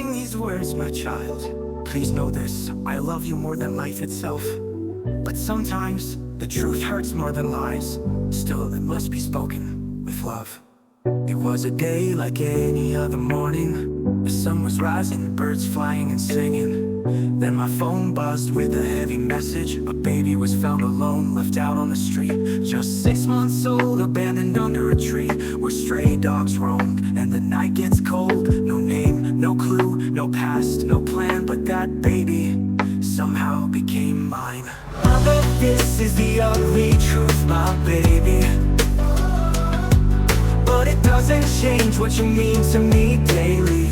saying these words, my child. Please know this, I love you more than life itself. But sometimes, the truth hurts more than lies. Still, it must be spoken with love. It was a day like any other morning. The sun was rising, birds flying and singing. Then my phone buzzed with a heavy message. A baby was found alone, left out on the street. Just 6 months old, abandoned under a tree, where stray dogs roamed and the night gets cold. No name, no clue, no past, no plan, but that baby somehow became mine. Mother, this is the ugly truth, my baby. But it doesn't change what you mean to me daily.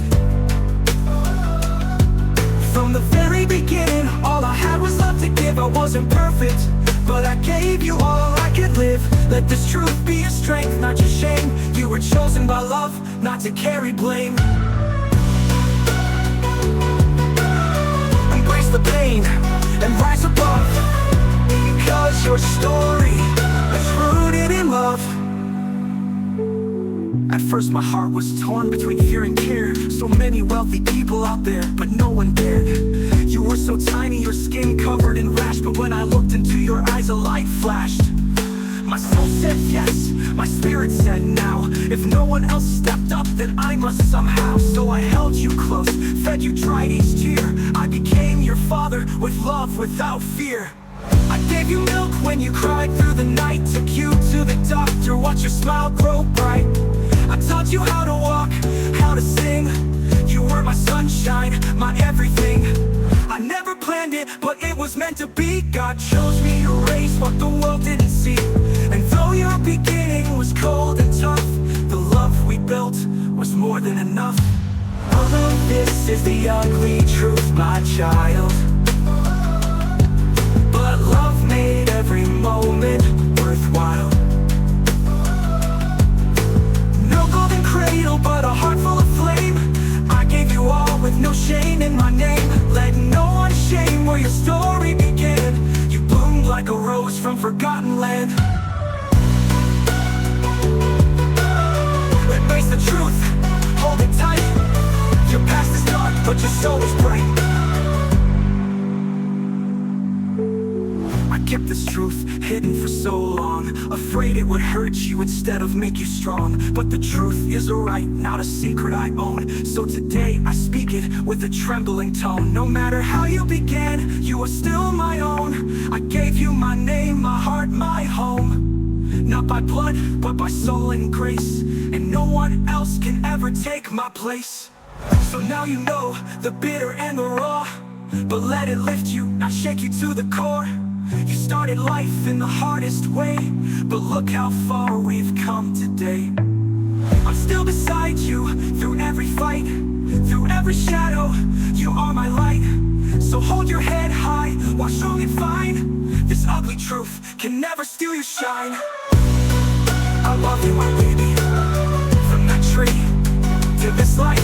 From the very beginning, all I had was love to give. I wasn't perfect, but I gave you all I could live. Let this truth be your strength, not your shame. You were chosen by love, not to carry blame. Embrace the pain and rise above, because your story is rooted in love. At first my heart was torn between fear and care. So many wealthy people out there, but no one dared. You were so tiny, your skin covered in rash, but when I looked into your eyes, a light flashed. My soul said yes, my spirit said now. If no one else stepped up, then I must somehow. So I held you close, fed you, dried each tear. I became your father, with love, without fear. I gave you milk when you cried through the night. Took you to the doctor, watched your smile grow bright. I taught you how to walk, how to sing. You were my sunshine, my everything. I never planned it, but it was meant to be. God chose me to raise what the world didn't see. And though your beginning was cold and tough, the love we built was more than enough. Although this is the ugly truth, my child, but love made every moment worthwhile. No golden cradle, but a heart full of flame. I gave you all with no shame in my name. Let no one shame where your story began. You bloomed like a rose from forgotten land. Embrace the truth, hold it tight. Your past is dark, but your soul is bright. I kept this truth hidden for so long, afraid it would hurt you instead of make you strong. But the truth is a right, not a secret I own. So today I speak it with a trembling tone. No matter how you began, you are still my own. I gave you my name, my heart, my home. Not by blood, but by soul and grace. And no one else can ever take my place. So now you know the bitter and the raw, but let it lift you, not shake you to the core. You started life in the hardest way, but look how far we've come today. I'm still beside you through every fight, through every shadow. You are my light. So hold your head high, walk strong and fine. This ugly truth can never steal your shine. I love you, my baby. From that tree to this life,